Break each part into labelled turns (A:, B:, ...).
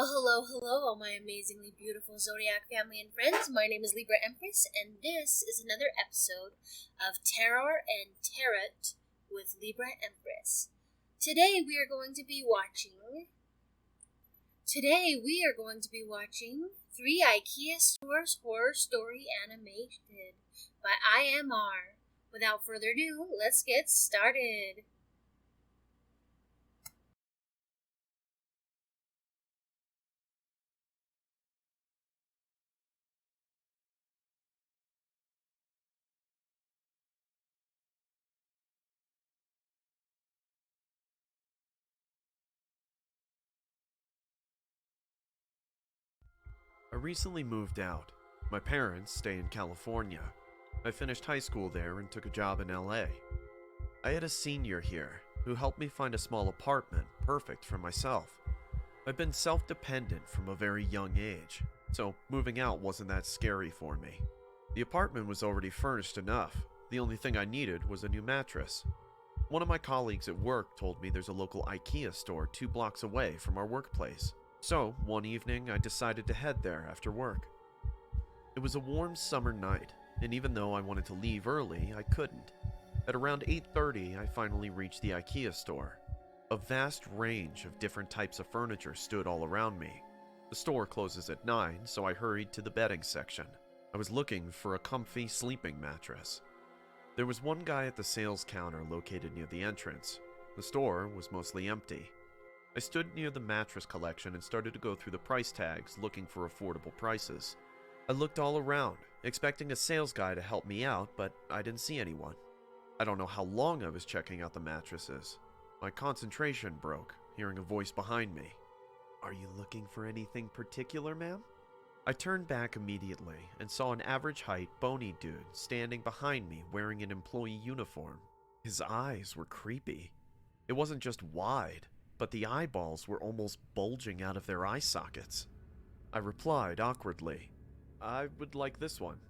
A: Hello, all my amazingly beautiful zodiac family and friends. My name is Libra Empress, and this is another episode of Terror and Tarot with Libra Empress. Today we are going to be watching 3 IKEA stores horror story animated by IMR. Without further ado, let's get started.
B: I recently moved out. My parents stay in California. I finished high school there and took a job in LA. I had a senior here who helped me find a small apartment perfect for myself. I've been self-dependent from a very young age, so moving out wasn't that scary for me. The apartment was already furnished enough. The only thing I needed was a new mattress. One of my colleagues at work told me there's a local IKEA store 2 blocks away from our workplace. So, one evening, I decided to head there after work. It was a warm summer night, and even though I wanted to leave early, I couldn't. At around 8:30, I finally reached the IKEA store. A vast range of different types of furniture stood all around me. The store closes at 9, so I hurried to the bedding section. I was looking for a comfy sleeping mattress. There was one guy at the sales counter located near the entrance. The store was mostly empty. I stood near the mattress collection and started to go through the price tags, looking for affordable prices. I looked all around, expecting a sales guy to help me out, but I didn't see anyone. I don't know how long I was checking out the mattresses. My concentration broke, hearing a voice behind me. "Are you looking for anything particular, ma'am?" I turned back immediately and saw an average-height, bony dude standing behind me wearing an employee uniform. His eyes were creepy. It wasn't just wide, but the eyeballs were almost bulging out of their eye sockets. I replied awkwardly, "I would like this one."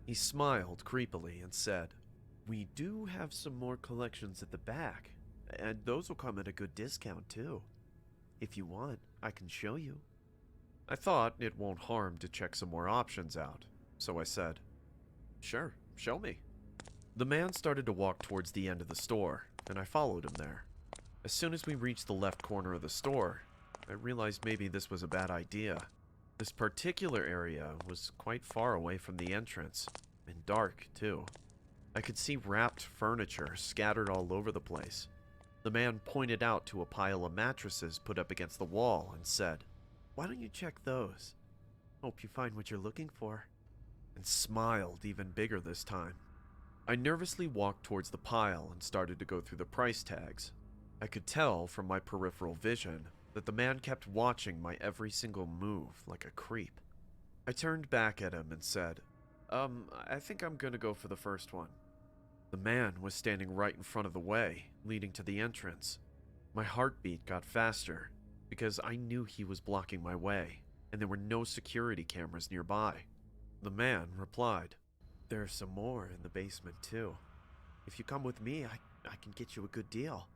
B: He smiled creepily and said, "We do have some more collections at the back, and those will come at a good discount too. If you want, I can show you." I thought it won't harm to check some more options out, so I said, "Sure, show me." The man started to walk towards the end of the store, and I followed him there. As soon as we reached the left corner of the store, I realized maybe this was a bad idea. This particular area was quite far away from the entrance, and dark too. I could see wrapped furniture scattered all over the place. The man pointed out to a pile of mattresses put up against the wall and said, "Why don't you check those? Hope you find what you're looking for," and smiled even bigger this time. I nervously walked towards the pile and started to go through the price tags. I could tell from my peripheral vision that the man kept watching my every single move like a creep. I turned back at him and said, I think I'm gonna go for the first one." The man was standing right in front of the way, leading to the entrance. My heartbeat got faster, because I knew he was blocking my way, and there were no security cameras nearby. The man replied, "There are some more in the basement too. If you come with me, I can get you a good deal."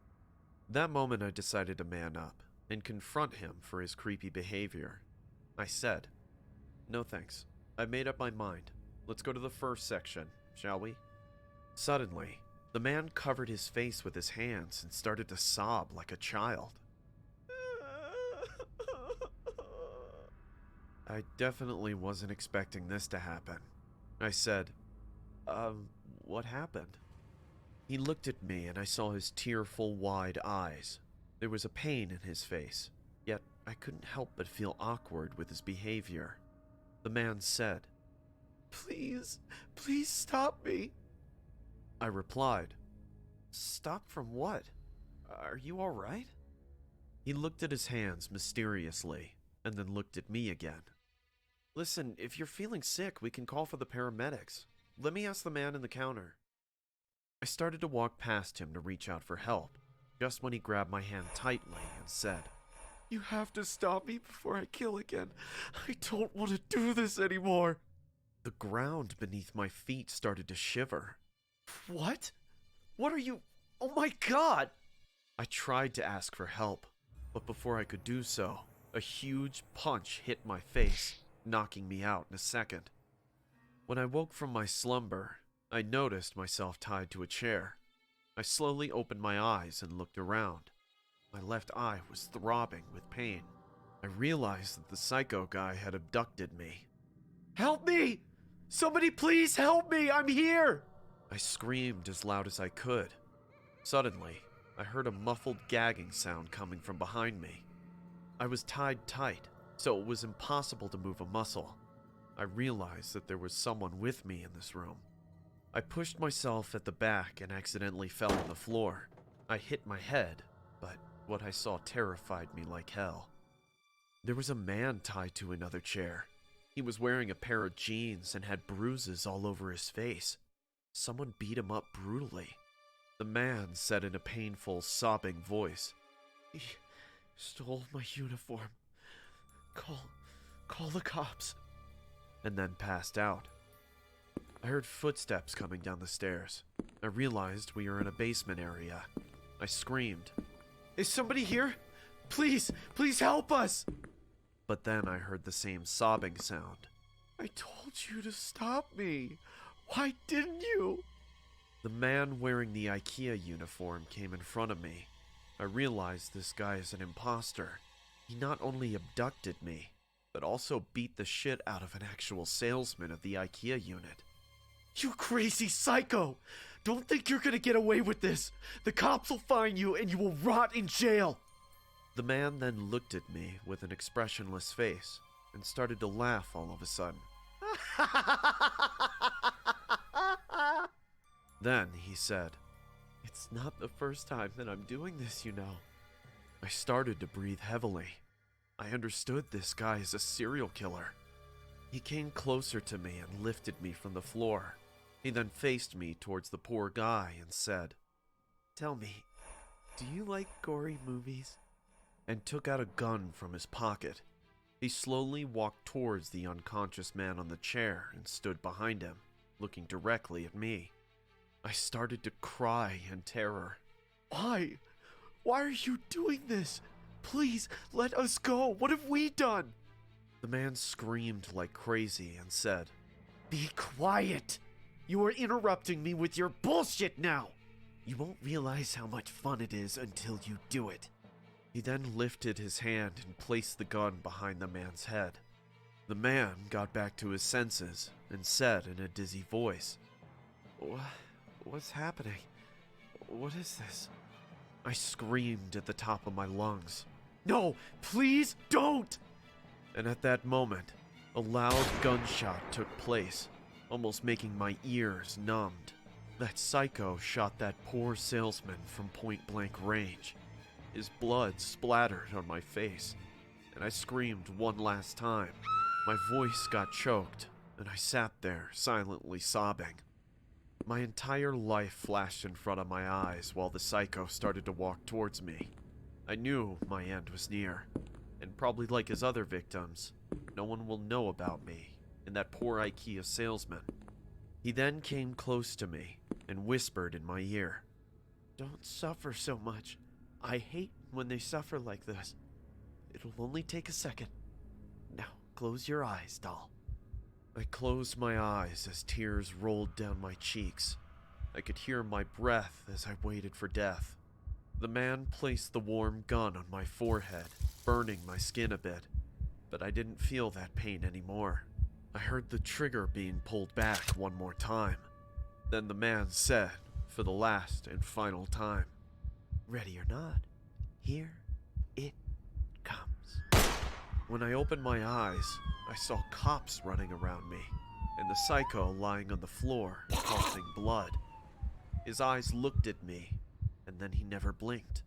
B: That moment I decided to man up and confront him for his creepy behavior. I said, "No thanks. I've made up my mind. Let's go to the first section, shall we?" Suddenly, the man covered his face with his hands and started to sob like a child. I definitely wasn't expecting this to happen. I said, what happened?" He looked at me and I saw his tearful, wide eyes. There was a pain in his face, yet I couldn't help but feel awkward with his behavior. The man said, Please stop me." I replied, "Stop from what? Are you alright?" He looked at his hands mysteriously, and then looked at me again. "Listen, if you're feeling sick, we can call for the paramedics. Let me ask the man in the counter." I started to walk past him to reach out for help, just when he grabbed my hand tightly and said, "You have to stop me before I kill again. I don't want to do this anymore." The ground beneath my feet started to shiver. "What? What are you? Oh my God!" I tried to ask for help, but before I could do so, A huge punch hit my face, knocking me out in a second. When I woke from my slumber, I noticed myself tied to a chair. I slowly opened my eyes and looked around. My left eye was throbbing with pain. I realized that the psycho guy had abducted me. "Help me! Somebody please help me! I'm here!" I screamed as loud as I could. Suddenly, I heard a muffled gagging sound coming from behind me. I was tied tight, so it was impossible to move a muscle. I realized that there was someone with me in this room. I pushed myself at the back and accidentally fell on the floor. I hit my head, but what I saw terrified me like hell. There was a man tied to another chair. He was wearing a pair of jeans and had bruises all over his face. Someone beat him up brutally. The man said in a painful, sobbing voice, "He stole my uniform. Call the cops," and then passed out. I heard footsteps coming down the stairs. I realized we were in a basement area. I screamed, "Is somebody here? Please help us!" But then I heard the same sobbing sound. "I told you to stop me. Why didn't you?" The man wearing the IKEA uniform came in front of me. I realized this guy is an imposter. He not only abducted me, but also beat the shit out of an actual salesman of the IKEA unit. "You crazy psycho! Don't think you're gonna get away with this! The cops will find you and you will rot in jail!" The man then looked at me with an expressionless face and started to laugh all of a sudden. Then he said, "It's not the first time that I'm doing this, you know." I started to breathe heavily. I understood this guy is a serial killer. He came closer to me and lifted me from the floor. He then faced me towards the poor guy and said, "Tell me, do you like gory movies?" and took out a gun from his pocket. He slowly walked towards the unconscious man on the chair and stood behind him, looking directly at me. I started to cry in terror. Why? Why are you doing this? Please, let us go. What have we done?" The man screamed like crazy and said, "Be quiet! You are interrupting me with your bullshit now! You won't realize how much fun it is until you do it." He then lifted his hand and placed the gun behind the man's head. The man got back to his senses and said in a dizzy voice, What's happening? What is this?" I screamed at the top of my lungs, "No, please don't!" And at that moment, a loud gunshot took place, almost making my ears numbed. That psycho shot that poor salesman from point-blank range. His blood splattered on my face, and I screamed one last time. My voice got choked, and I sat there silently sobbing. My entire life flashed in front of my eyes while the psycho started to walk towards me. I knew my end was near, and probably like his other victims, no one will know about me and that poor IKEA salesman. He then came close to me and whispered in my ear, "Don't suffer so much. I hate when they suffer like this. It'll only take a second. Now close your eyes, doll." I closed my eyes as tears rolled down my cheeks. I could hear my breath as I waited for death. The man placed the warm gun on my forehead, burning my skin a bit, but I didn't feel that pain anymore. I heard the trigger being pulled back one more time. Then the man said, for the last and final time, "Ready or not, here it comes." When I opened my eyes, I saw cops running around me, and the psycho lying on the floor, coughing blood. His eyes looked at me, and then he never blinked.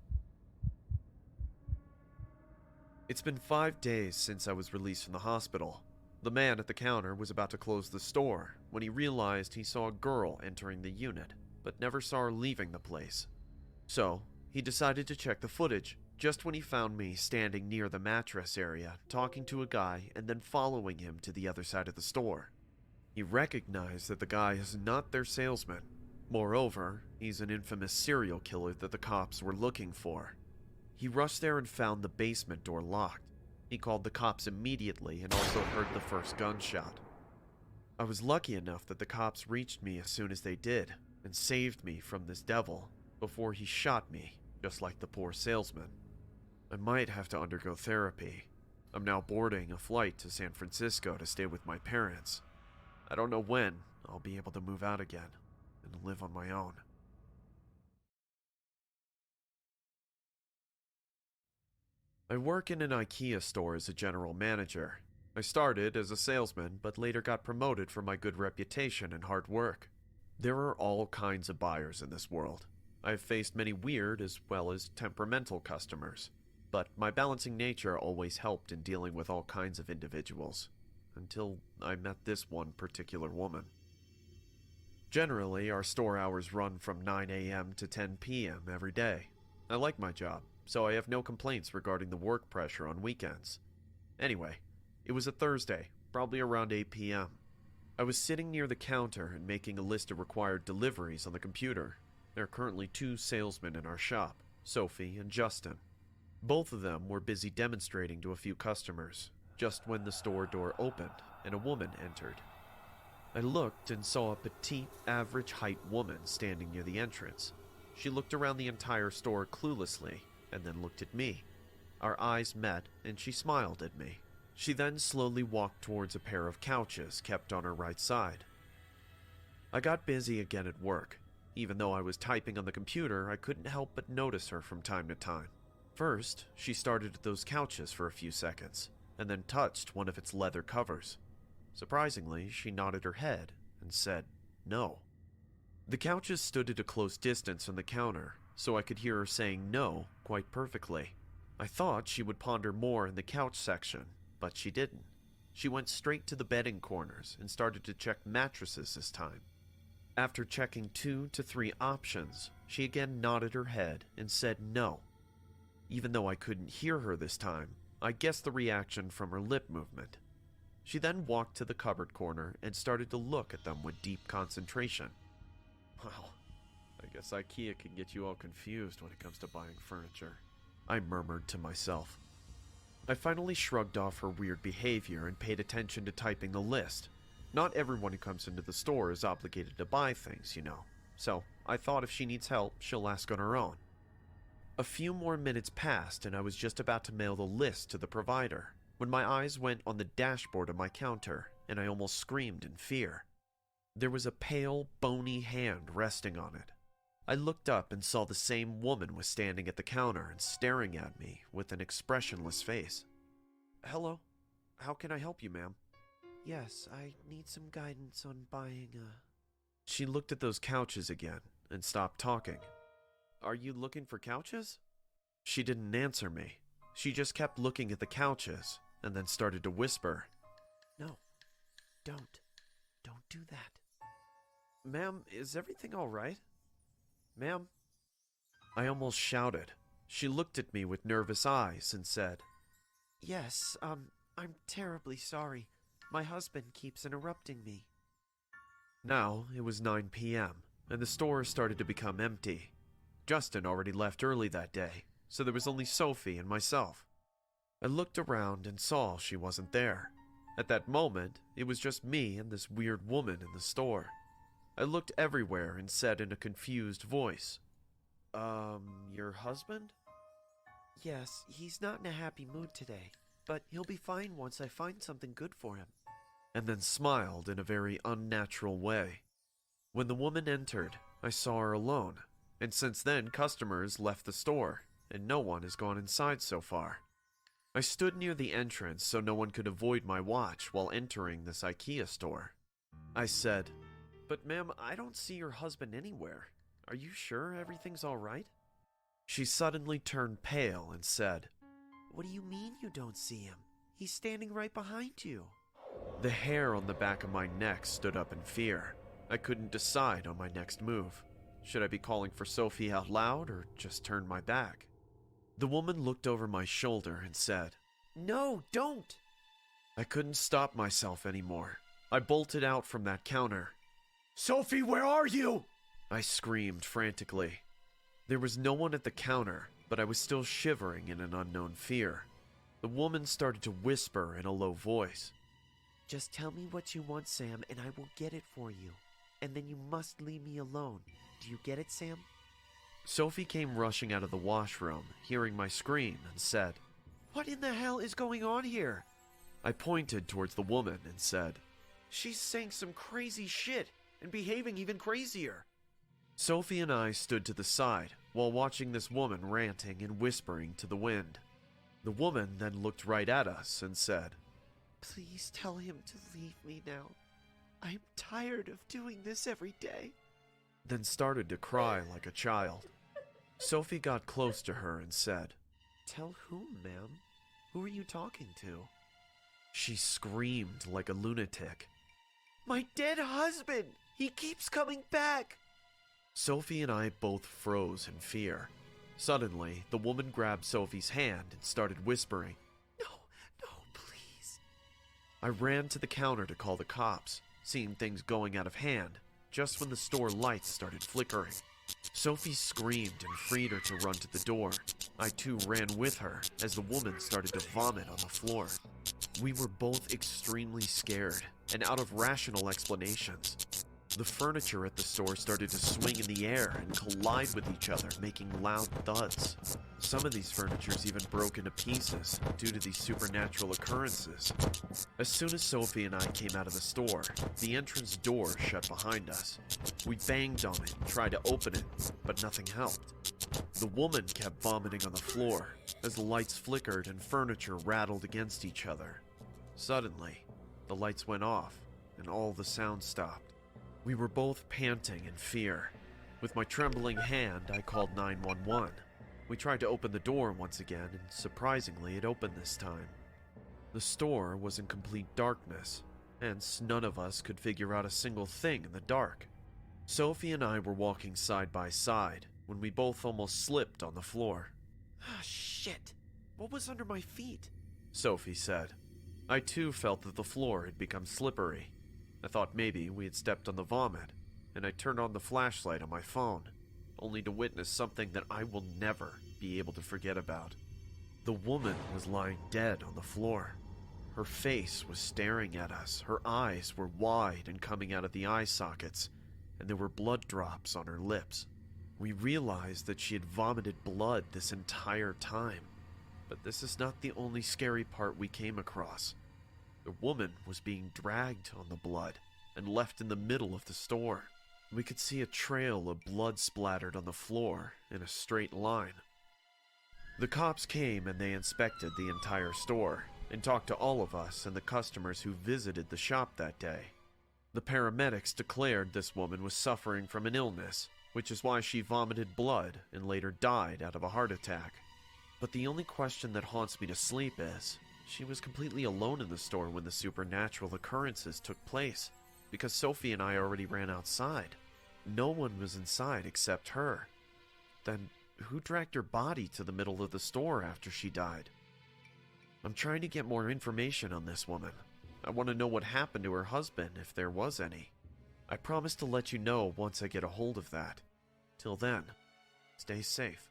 B: It's been 5 days since I was released from the hospital. The man at the counter was about to close the store when he realized he saw a girl entering the unit, but never saw her leaving the place. So, he decided to check the footage, just when he found me standing near the mattress area, talking to a guy and then following him to the other side of the store. He recognized that the guy is not their salesman. Moreover, he's an infamous serial killer that the cops were looking for. He rushed there and found the basement door locked. He called the cops immediately and also heard the first gunshot. I was lucky enough that the cops reached me as soon as they did and saved me from this devil before he shot me, just like the poor salesman. I might have to undergo therapy. I'm now boarding a flight to San Francisco to stay with my parents. I don't know when I'll be able to move out again and live on my own. I work in an IKEA store as a general manager. I started as a salesman, but later got promoted for my good reputation and hard work. There are all kinds of buyers in this world. I have faced many weird as well as temperamental customers, but my balancing nature always helped in dealing with all kinds of individuals, until I met this one particular woman. Generally, our store hours run from 9 a.m. to 10 p.m. every day. I like my job, so I have no complaints regarding the work pressure on weekends. Anyway, it was a Thursday, probably around 8 p.m. I was sitting near the counter and making a list of required deliveries on the computer. There are currently 2 salesmen in our shop, Sophie and Justin. Both of them were busy demonstrating to a few customers, just when the store door opened and a woman entered. I looked and saw a petite, average-height woman standing near the entrance. She looked around the entire store cluelessly and then looked at me. Our eyes met and she smiled at me. She then slowly walked towards a pair of couches kept on her right side. I got busy again at work. Even though I was typing on the computer, I couldn't help but notice her from time to time. First, she started at those couches for a few seconds, and then touched one of its leather covers. Surprisingly, she nodded her head and said, "No." The couches stood at a close distance from the counter, so I could hear her saying no quite perfectly. I thought she would ponder more in the couch section, but she didn't. She went straight to the bedding corners and started to check mattresses this time. After checking 2 to 3 options, she again nodded her head and said no. Even though I couldn't hear her this time, I guessed the reaction from her lip movement. She then walked to the cupboard corner and started to look at them with deep concentration. Well, I guess IKEA can get you all confused when it comes to buying furniture, I murmured to myself. I finally shrugged off her weird behavior and paid attention to typing the list. Not everyone who comes into the store is obligated to buy things, you know, so I thought if she needs help, she'll ask on her own. A few more minutes passed and I was just about to mail the list to the provider when my eyes went on the dashboard of my counter and I almost screamed in fear. There was a pale, bony hand resting on it. I looked up and saw the same woman was standing at the counter and staring at me with an expressionless face. "Hello, how can I help you, ma'am?" "Yes, I need some guidance on buying a..." She looked at those couches again and stopped talking. "Are you looking for couches?" She didn't answer me. She just kept looking at the couches and then started to whisper, "No, don't do that." "Ma'am, is everything all right? Ma'am?" I almost shouted. She looked at me with nervous eyes and said, "Yes, I'm terribly sorry. My husband keeps interrupting me." Now it was 9 p.m., and the store started to become empty. Justin already left early that day, so there was only Sophie and myself. I looked around and saw she wasn't there. At that moment, it was just me and this weird woman in the store. I looked everywhere and said in a confused voice, "Your husband?" "Yes, he's not in a happy mood today, but he'll be fine once I find something good for him." And then smiled in a very unnatural way. When the woman entered, I saw her alone, and since then customers left the store, and no one has gone inside so far. I stood near the entrance so no one could avoid my watch while entering this IKEA store. I said, "But ma'am, I don't see your husband anywhere. Are you sure everything's all right?" She suddenly turned pale and said, "What do you mean you don't see him? He's standing right behind you." The hair on the back of my neck stood up in fear. I couldn't decide on my next move. Should I be calling for Sophie out loud or just turn my back? The woman looked over my shoulder and said, "No, don't!" I couldn't stop myself anymore. I bolted out from that counter. "Sophie, where are you?" I screamed frantically. There was no one at the counter, but I was still shivering in an unknown fear. The woman started to whisper in a low voice.
C: Just tell me what you want, Sam, and I will get it for you. And then you must leave me alone. Do you get it, Sam?
B: Sophie came rushing out of the washroom, hearing my scream, and said,
C: What in the hell is going on here?
B: I pointed towards the woman and said,
C: She's saying some crazy shit and behaving even crazier.
B: Sophie and I stood to the side while watching this woman ranting and whispering to the wind. The woman then looked right at us and said,
C: Please tell him to leave me now. I'm tired of doing this every day.
B: Then started to cry like a child. Sophie got close to her and said,
C: Tell whom, ma'am? Who are you talking to?
B: She screamed like a lunatic.
C: My dead husband! He keeps coming back!
B: Sophie and I both froze in fear. Suddenly, the woman grabbed Sophie's hand and started whispering,
C: No, please.
B: I ran to the counter to call the cops, seeing things going out of hand, just when the store lights started flickering. Sophie screamed and freed her to run to the door. I too ran with her as the woman started to vomit on the floor. We were both extremely scared and out of rational explanations. The furniture at the store started to swing in the air and collide with each other, making loud thuds. Some of these furnitures even broke into pieces due to these supernatural occurrences. As soon as Sophie and I came out of the store, the entrance door shut behind us. We banged on it and tried to open it, but nothing helped. The woman kept vomiting on the floor as the lights flickered and furniture rattled against each other. Suddenly, the lights went off and all the sounds stopped. We were both panting in fear. With my trembling hand, I called 911. We tried to open the door once again, and surprisingly, it opened this time. The store was in complete darkness, hence none of us could figure out a single thing in the dark. Sophie and I were walking side by side when we both almost slipped on the floor.
C: Ah, shit. What was under my feet?
B: Sophie said. I too felt that the floor had become slippery. I thought maybe we had stepped on the vomit, and I turned on the flashlight on my phone, only to witness something that I will never be able to forget about. The woman was lying dead on the floor. Her face was staring at us, her eyes were wide and coming out of the eye sockets, and there were blood drops on her lips. We realized that she had vomited blood this entire time, but this is not the only scary part we came across. The woman was being dragged on the blood and left in the middle of the store. We could see a trail of blood splattered on the floor in a straight line. The cops came and they inspected the entire store and talked to all of us and the customers who visited the shop that day. The paramedics declared this woman was suffering from an illness, which is why she vomited blood and later died out of a heart attack. But the only question that haunts me to sleep is, she was completely alone in the store when the supernatural occurrences took place, because Sophie and I already ran outside. No one was inside except her. Then, who dragged her body to the middle of the store after she died? I'm trying to get more information on this woman. I want to know what happened to her husband, if there was any. I promise to let you know once I get a hold of that. Till then, stay safe.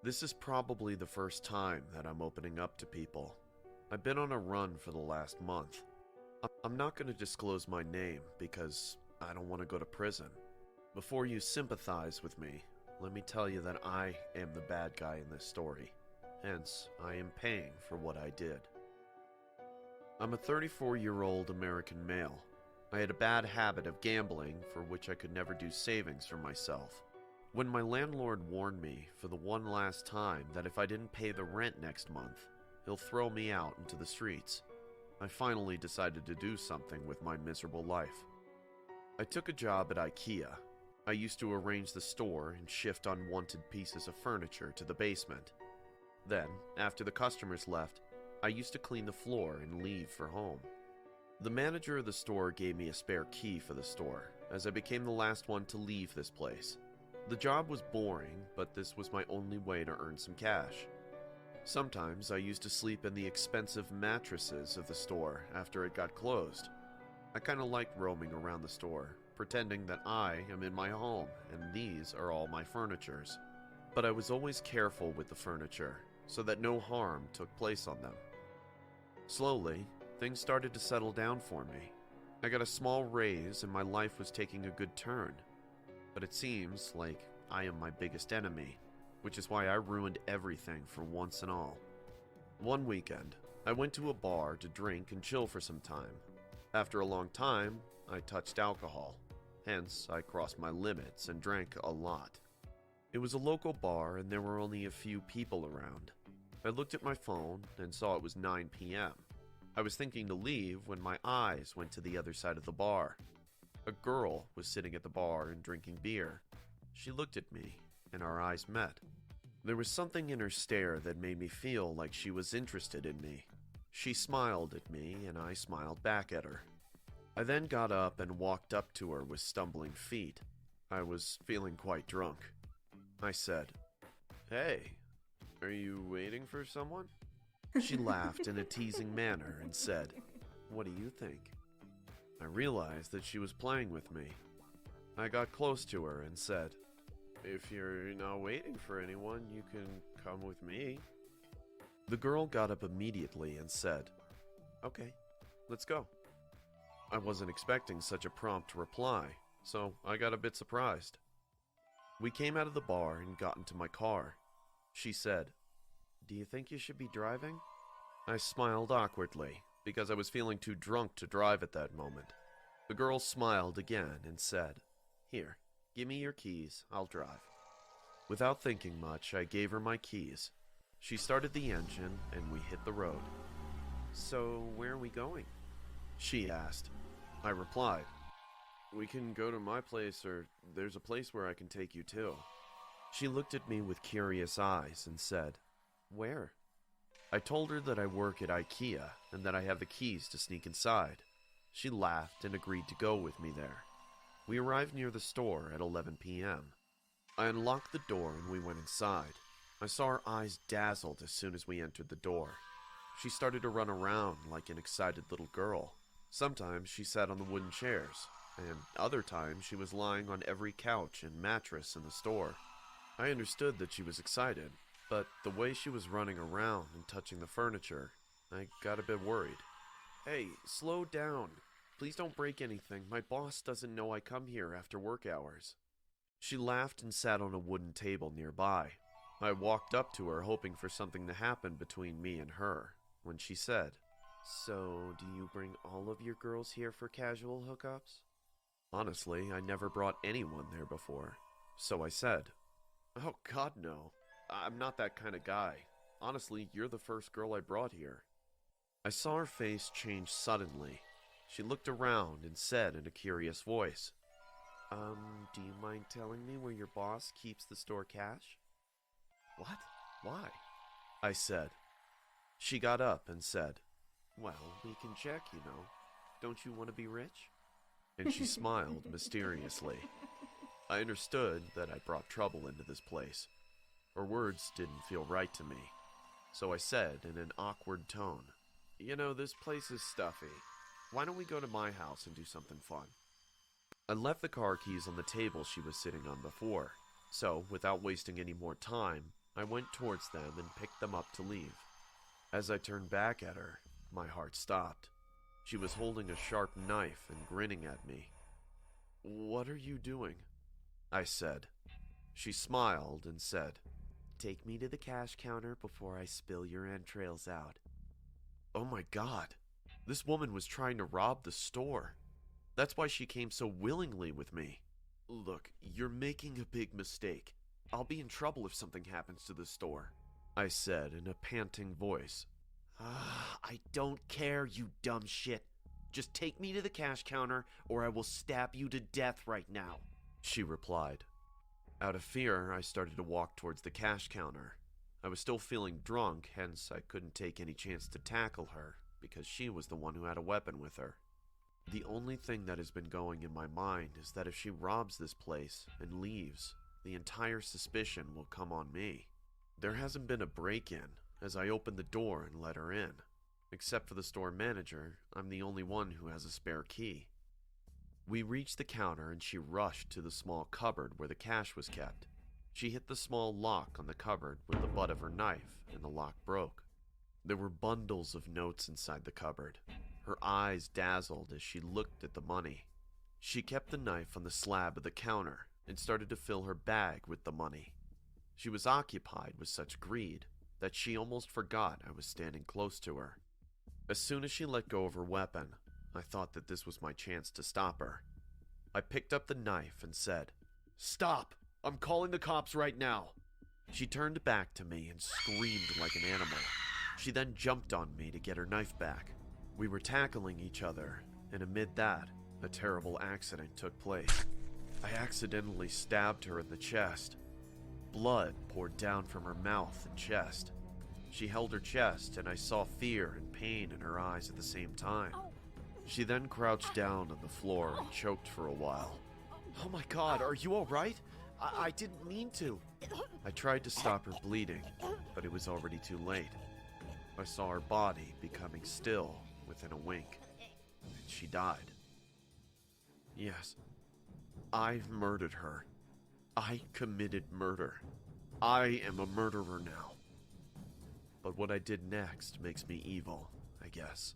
B: This is probably the first time that I'm opening up to people. I've been on a run for the last month. I'm not going to disclose my name because I don't want to go to prison. Before you sympathize with me, let me tell you that I am the bad guy in this story. Hence, I am paying for what I did. I'm a 34-year-old American male. I had a bad habit of gambling for which I could never do savings for myself. When my landlord warned me for the one last time that if I didn't pay the rent next month, he'll throw me out into the streets, I finally decided to do something with my miserable life. I took a job at IKEA. I used to arrange the store and shift unwanted pieces of furniture to the basement. Then, after the customers left, I used to clean the floor and leave for home. The manager of the store gave me a spare key for the store, as I became the last one to leave this place. The job was boring, but this was my only way to earn some cash. Sometimes I used to sleep in the expensive mattresses of the store after it got closed. I kinda liked roaming around the store, pretending that I am in my home and these are all my furnitures. But I was always careful with the furniture so that no harm took place on them. Slowly, things started to settle down for me. I got a small raise and my life was taking a good turn. But it seems like I am my biggest enemy, which is why I ruined everything for once and all. One weekend, I went to a bar to drink and chill for some time. After a long time, I touched alcohol. Hence, I crossed my limits and drank a lot. It was a local bar and there were only a few people around. I looked at my phone and saw it was 9 p.m. I was thinking to leave when my eyes went to the other side of the bar. A girl was sitting at the bar and drinking beer. She looked at me and our eyes met. There was something in her stare that made me feel like she was interested in me. She smiled at me and I smiled back at her. I then got up and walked up to her with stumbling feet. I was feeling quite drunk. I said, "Hey, are you waiting for someone?" She laughed in a teasing manner and said, "What do you think?" I realized that she was playing with me. I got close to her and said, "If you're not waiting for anyone, you can come with me." The girl got up immediately and said, "Okay, let's go." I wasn't expecting such a prompt reply, so I got a bit surprised. We came out of the bar and got into my car. She said, "Do you think you should be driving?" I smiled awkwardly, because I was feeling too drunk to drive at that moment. The girl smiled again and said, "Here, give me your keys, I'll drive." Without thinking much, I gave her my keys. She started the engine and we hit the road. "So, where are we going?" she asked. I replied, "We can go to my place, or there's a place where I can take you too." She looked at me with curious eyes and said, "Where?" I told her that I work at IKEA and that I have the keys to sneak inside. She laughed and agreed to go with me there. We arrived near the store at 11 p.m. I unlocked the door and we went inside. I saw her eyes dazzled as soon as we entered the door. She started to run around like an excited little girl. Sometimes she sat on the wooden chairs, and other times she was lying on every couch and mattress in the store. I understood that she was excited, but the way she was running around and touching the furniture, I got a bit worried. "Hey, slow down. Please don't break anything. My boss doesn't know I come here after work hours." She laughed and sat on a wooden table nearby. I walked up to her hoping for something to happen between me and her, when she said, "So, do you bring all of your girls here for casual hookups?" Honestly, I never brought anyone there before, so I said, "Oh God, no. I'm not that kind of guy. Honestly, you're the first girl I brought here." I saw her face change suddenly. She looked around and said in a curious voice, Do you mind telling me where your boss keeps the store cash?" "What? Why?" I said. She got up and said, "Well, we can check, you know. Don't you want to be rich?" And she smiled mysteriously. I understood that I brought trouble into this place. Her words didn't feel right to me, so I said in an awkward tone, "You know, this place is stuffy. Why don't we go to my house and do something fun?" I left the car keys on the table she was sitting on before, so without wasting any more time, I went towards them and picked them up to leave. As I turned back at her, my heart stopped. She was holding a sharp knife and grinning at me. "What are you doing?" I said. She smiled and said, "Take me to the cash counter before I spill your entrails out." Oh my God, this woman was trying to rob the store. That's why she came so willingly with me. "Look, you're making a big mistake. I'll be in trouble if something happens to the store," I said in a panting voice. "I don't care, you dumb shit. Just take me to the cash counter or I will stab you to death right now," she replied. Out of fear, I started to walk towards the cash counter. I was still feeling drunk, hence I couldn't take any chance to tackle her, because she was the one who had a weapon with her. The only thing that has been going in my mind is that if she robs this place and leaves, the entire suspicion will come on me. There hasn't been a break-in, as I opened the door and let her in. Except for the store manager, I'm the only one who has a spare key. We reached the counter and she rushed to the small cupboard where the cash was kept. She hit the small lock on the cupboard with the butt of her knife and the lock broke. There were bundles of notes inside the cupboard. Her eyes dazzled as she looked at the money. She kept the knife on the slab of the counter and started to fill her bag with the money. She was occupied with such greed that she almost forgot I was standing close to her. As soon as she let go of her weapon, I thought that this was my chance to stop her. I picked up the knife and said, "Stop! I'm calling the cops right now." She turned back to me and screamed like an animal. She then jumped on me to get her knife back. We were tackling each other, and amid that, a terrible accident took place. I accidentally stabbed her in the chest. Blood poured down from her mouth and chest. She held her chest, and I saw fear and pain in her eyes at the same time. She then crouched down on the floor and choked for a while.
C: Oh my God, are you alright? I didn't mean to.
B: I tried to stop her bleeding, but it was already too late. I saw her body becoming still within a wink, and she died. Yes, I murdered her. I committed murder. I am a murderer now. But what I did next makes me evil, I guess.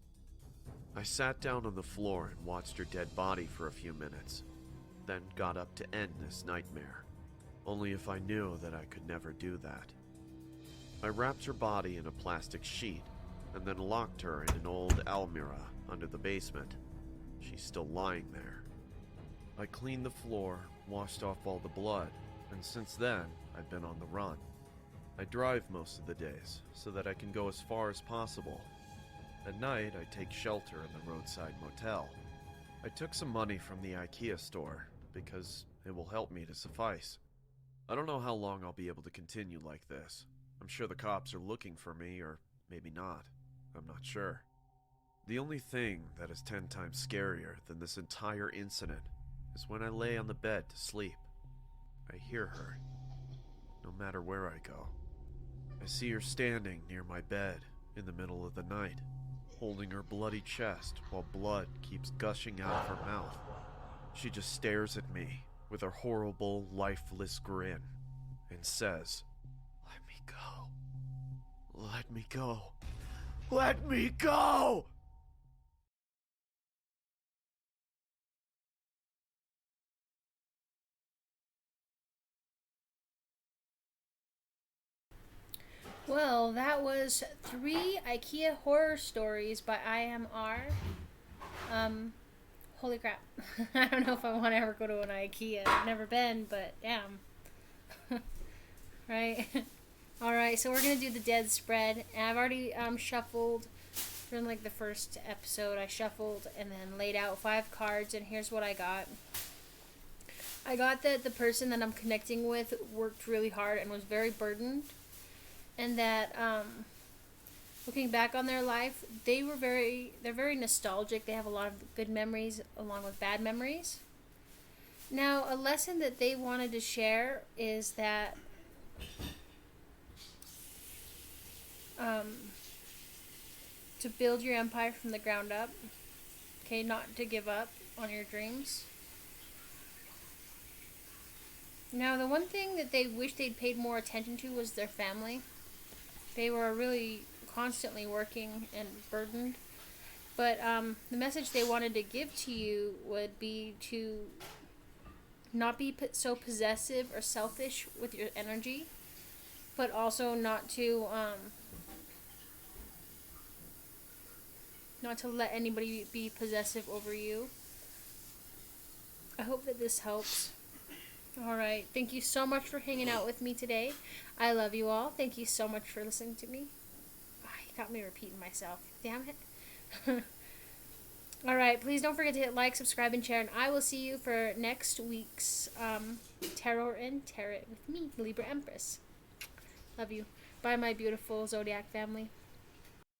B: I sat down on the floor and watched her dead body for a few minutes, then got up to end this nightmare. Only if I knew that I could never do that. I wrapped her body in a plastic sheet and then locked her in an old almirah under the basement. She's still lying there. I cleaned the floor, washed off all the blood, and since then, I've been on the run. I drive most of the days so that I can go as far as possible. At night, I take shelter in the roadside motel. I took some money from the IKEA store because it will help me to suffice. I don't know how long I'll be able to continue like this. I'm sure the cops are looking for me, or maybe not. I'm not sure. The only thing that is 10 times scarier than this entire incident is when I lay on the bed to sleep. I hear her, no matter where I go. I see her standing near my bed in the middle of the night, holding her bloody chest while blood keeps gushing out of her mouth. She just stares at me with her horrible, lifeless grin and says, "Let me go. Let me go. Let me go!"
A: Well, that was 3 IKEA horror stories by IMR. Holy crap. I don't know if I want to ever go to an IKEA. I've never been, but damn. Right? Alright, so we're going to do the dead spread. And I've already shuffled from like the first episode. I shuffled and then laid out 5 cards, and here's what I got. I got that the person that I'm connecting with worked really hard and was very burdened. And that, looking back on their life, they're very nostalgic. They have a lot of good memories along with bad memories. Now, a lesson that they wanted to share is that, to build your empire from the ground up. Okay, not to give up on your dreams. Now, the one thing that they wish they'd paid more attention to was their family. They were really constantly working and burdened. But the message they wanted to give to you would be to not be so possessive or selfish with your energy, but also not to let anybody be possessive over you. I hope that this helps. Alright, thank you so much for hanging out with me today. I love you all. Thank you so much for listening to me. Oh, you got me repeating myself. Damn it. Alright, please don't forget to hit like, subscribe, and share, and I will see you for next week's Tarot and Tarot with me, Libra Empress. Love you. Bye, my beautiful Zodiac family.